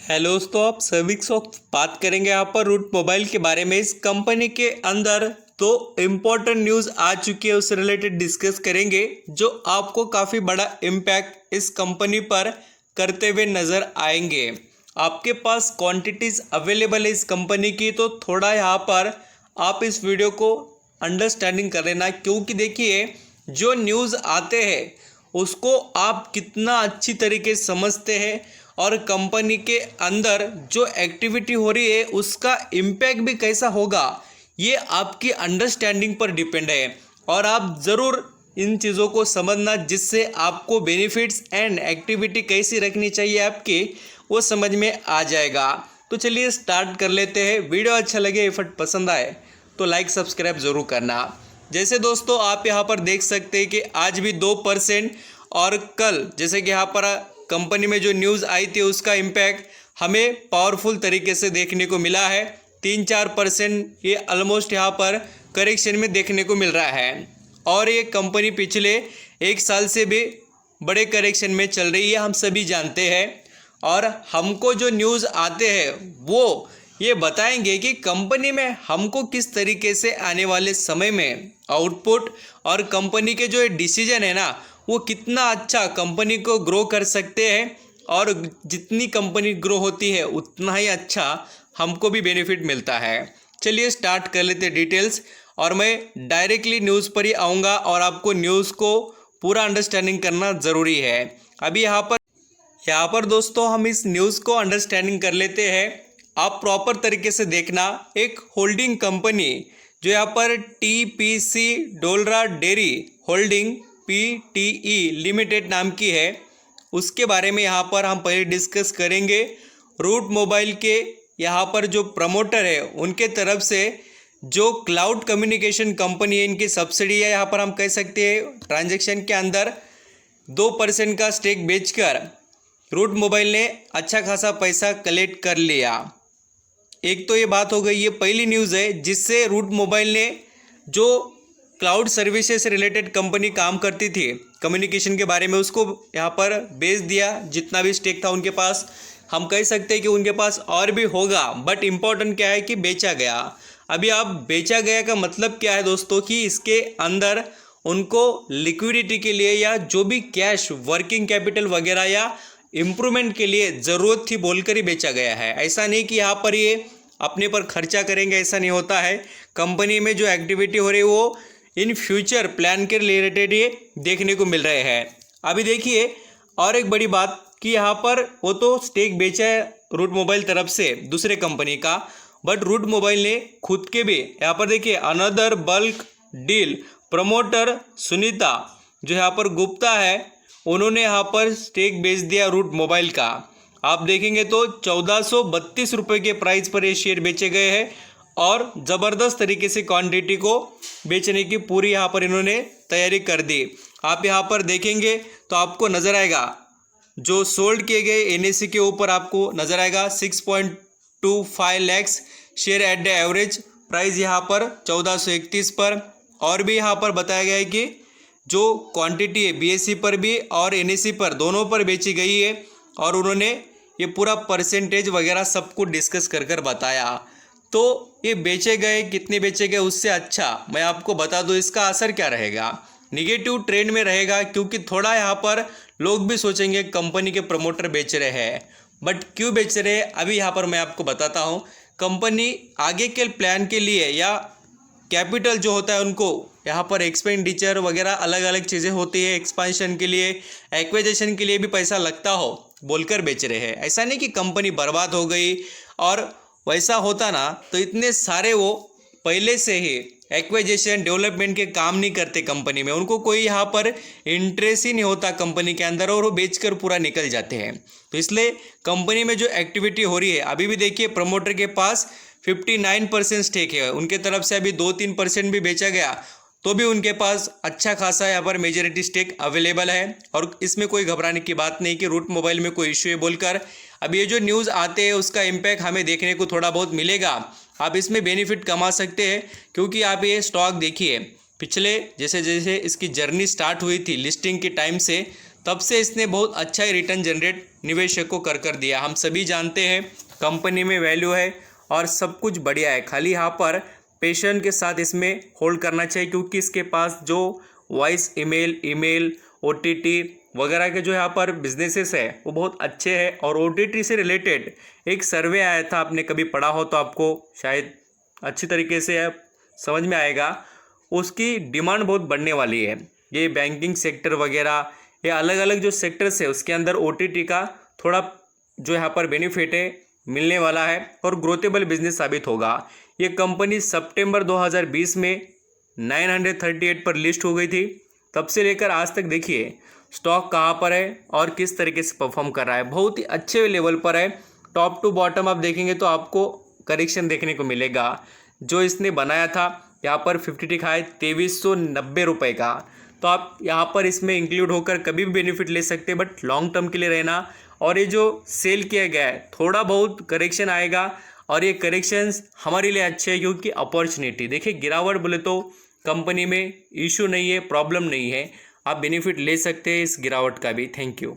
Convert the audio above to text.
Hello दोस्तों, आप सभी बात करेंगे यहाँ पर रूट मोबाइल के बारे में। इस कंपनी के अंदर तो इम्पोर्टेंट न्यूज़ आ चुकी है, उससे रिलेटेड डिस्कस करेंगे जो आपको काफ़ी बड़ा इम्पैक्ट इस कंपनी पर करते हुए नज़र आएंगे। आपके पास क्वांटिटीज़ अवेलेबल है इस कंपनी की, तो थोड़ा यहाँ पर आप इस वीडियो को अंडरस्टैंडिंग कर लेना, क्योंकि देखिए जो न्यूज़ आते हैं उसको आप कितना अच्छी तरीके से समझते हैं और कंपनी के अंदर जो एक्टिविटी हो रही है उसका इम्पैक्ट भी कैसा होगा, ये आपकी अंडरस्टैंडिंग पर डिपेंड है। और आप ज़रूर इन चीज़ों को समझना, जिससे आपको बेनिफिट्स एंड एक्टिविटी कैसी रखनी चाहिए आपकी, वो समझ में आ जाएगा। तो चलिए स्टार्ट कर लेते हैं। वीडियो अच्छा लगे, एफर्ट पसंद आए तो लाइक सब्सक्राइब ज़रूर करना। जैसे दोस्तों आप यहाँ पर देख सकते हैं कि आज भी 2% और कल जैसे कि यहाँ पर कंपनी में जो न्यूज़ आई थी उसका इम्पैक्ट हमें पावरफुल तरीके से देखने को मिला है। 3-4% ये ऑलमोस्ट यहाँ पर करेक्शन में देखने को मिल रहा है, और ये कंपनी पिछले 1 साल से भी बड़े करेक्शन में चल रही है, हम सभी जानते हैं। और हमको जो न्यूज़ आते हैं वो ये बताएंगे कि कंपनी में हमको किस तरीके से आने वाले समय में आउटपुट और कंपनी के जो डिसीजन है ना, वो कितना अच्छा कंपनी को ग्रो कर सकते हैं। और जितनी कंपनी ग्रो होती है उतना ही अच्छा हमको भी बेनिफिट मिलता है। चलिए स्टार्ट कर लेते हैं डिटेल्स, और मैं डायरेक्टली न्यूज़ पर ही आऊँगा और आपको न्यूज़ को पूरा अंडरस्टैंडिंग करना ज़रूरी है। अभी यहाँ पर दोस्तों हम इस न्यूज़ को अंडरस्टैंडिंग कर लेते हैं। आप प्रॉपर तरीके से देखना। एक होल्डिंग कंपनी जो यहाँ पर TPC Dholera dairy holding PTE limited नाम की है, उसके बारे में यहाँ पर हम पहले डिस्कस करेंगे। रूट मोबाइल के यहाँ पर जो प्रमोटर है उनके तरफ से जो क्लाउड कम्युनिकेशन कंपनी है, इनकी सब्सिडी है, यहाँ पर हम कह सकते हैं ट्रांजैक्शन के अंदर 2% का स्टेक बेचकर रूट मोबाइल ने अच्छा खासा पैसा कलेक्ट कर लिया। एक तो ये बात हो गई, ये पहली न्यूज़ है जिससे रूट मोबाइल ने जो क्लाउड सर्विसेज से रिलेटेड कंपनी काम करती थी कम्युनिकेशन के बारे में, उसको यहाँ पर बेच दिया। जितना भी स्टेक था उनके पास, हम कह सकते हैं कि उनके पास और भी होगा, बट इम्पॉर्टेंट क्या है कि बेचा गया। अभी आप बेचा गया का मतलब क्या है दोस्तों, कि इसके अंदर उनको लिक्विडिटी के लिए या जो भी कैश वर्किंग कैपिटल वगैरह या इम्प्रूवमेंट के लिए ज़रूरत थी बोलकर ही बेचा गया है। ऐसा नहीं कि यहाँ पर ये अपने पर खर्चा करेंगे, ऐसा नहीं होता है। कंपनी में जो एक्टिविटी हो रही है वो इन फ्यूचर प्लान के रिलेटेड ये देखने को मिल रहे हैं। अभी देखिए और एक बड़ी बात कि यहाँ पर वो तो स्टेक बेचा है रूट मोबाइल तरफ से दूसरे कंपनी का, बट रूट मोबाइल ने खुद के भी यहाँ पर देखिए another bulk deal promoter Sunita जो यहाँ पर गुप्ता है, उन्होंने यहाँ पर स्टेक बेच दिया रूट मोबाइल का। आप देखेंगे तो 1432 रुपये के प्राइस पर ये शेयर बेचे गए हैं, और ज़बरदस्त तरीके से क्वांटिटी को बेचने की पूरी यहाँ पर इन्होंने तैयारी कर दी। आप यहाँ पर देखेंगे तो आपको नज़र आएगा जो सोल्ड किए गए NSE के ऊपर आपको नज़र आएगा 6.25 lakhs share at the average price यहाँ पर 1431 पर। और भी यहाँ पर बताया गया है कि जो क्वांटिटी है BSE पर भी और NSE पर दोनों पर बेची गई है, और उन्होंने ये पूरा परसेंटेज वगैरह सब कुछ डिस्कस कर बताया। तो ये बेचे गए, कितने बेचे गए, उससे अच्छा मैं आपको बता दूं इसका असर क्या रहेगा। निगेटिव ट्रेंड में रहेगा, क्योंकि थोड़ा यहाँ पर लोग भी सोचेंगे कंपनी के प्रमोटर बेच रहे हैं, बट क्यों बेच रहे हैं अभी यहाँ पर मैं आपको बताता हूँ। कंपनी आगे के प्लान के लिए या कैपिटल जो होता है उनको यहाँ पर एक्सपेंडिचर वगैरह अलग अलग चीज़ें होती है, एक्सपांशन के लिए एक्विजिशन के लिए भी पैसा लगता हो बोलकर बेच रहे हैं। ऐसा नहीं कि कंपनी बर्बाद हो गई, और वैसा होता ना तो इतने सारे वो पहले से ही एक्विजिशन डेवलपमेंट के काम नहीं करते कंपनी में, उनको कोई यहाँ पर इंटरेस्ट ही नहीं होता कंपनी के अंदर, और वो बेचकर पूरा निकल जाते हैं। तो इसलिए कंपनी में जो एक्टिविटी हो रही है, अभी भी देखिए प्रमोटर के पास 59% स्टेक है, उनके तरफ से अभी 2-3% भी बेचा गया तो भी उनके पास अच्छा खासा यहाँ पर मेजॉरिटी स्टेक अवेलेबल है। और इसमें कोई घबराने की बात नहीं कि रूट मोबाइल में कोई इश्यू है बोलकर। अब ये जो न्यूज़ आते हैं उसका इम्पैक्ट हमें देखने को थोड़ा बहुत मिलेगा, आप इसमें बेनिफिट कमा सकते हैं। क्योंकि आप ये स्टॉक देखिए पिछले जैसे जैसे इसकी जर्नी स्टार्ट हुई थी लिस्टिंग के टाइम से, तब से इसने बहुत अच्छा ही रिटर्न जनरेट निवेशक को कर दिया। हम सभी जानते हैं कंपनी में वैल्यू है और सब कुछ बढ़िया है, खाली यहाँ पर पेशेंस के साथ इसमें होल्ड करना चाहिए, क्योंकि इसके पास जो वॉइस ईमेल OTT वगैरह के जो यहाँ पर बिजनेसेस है वो बहुत अच्छे हैं। और OTT से रिलेटेड एक सर्वे आया था, आपने कभी पढ़ा हो तो आपको शायद अच्छी तरीके से समझ में आएगा। उसकी डिमांड बहुत बढ़ने वाली है। ये बैंकिंग सेक्टर वगैरह, ये अलग अलग जो सेक्टर्स है उसके अंदर OTT का थोड़ा जो यहाँ पर बेनिफिट है मिलने वाला है और ग्रोथेबल बिजनेस साबित होगा। ये कंपनी सितंबर 2020 में 938 पर लिस्ट हो गई थी। तब से लेकर आज तक देखिए स्टॉक कहाँ पर है और किस तरीके से परफॉर्म कर रहा है, बहुत ही अच्छे लेवल पर है। टॉप टू बॉटम आप देखेंगे तो आपको करेक्शन देखने को मिलेगा। जो इसने बनाया था यहाँ पर 50 टिक हाई 2390 रुपये का, तो आप यहाँ पर इसमें इंक्लूड होकर कभी भी बेनिफिट ले सकते हैं, बट लॉन्ग टर्म के लिए रहना। और ये जो सेल किया गया है थोड़ा बहुत करेक्शन आएगा और ये करेक्शंस हमारे लिए अच्छे हैं, क्योंकि अपॉर्चुनिटी देखिए गिरावट बोले तो कंपनी में इशू नहीं है, प्रॉब्लम नहीं है, आप बेनिफिट ले सकते हैं इस गिरावट का भी। Thank you.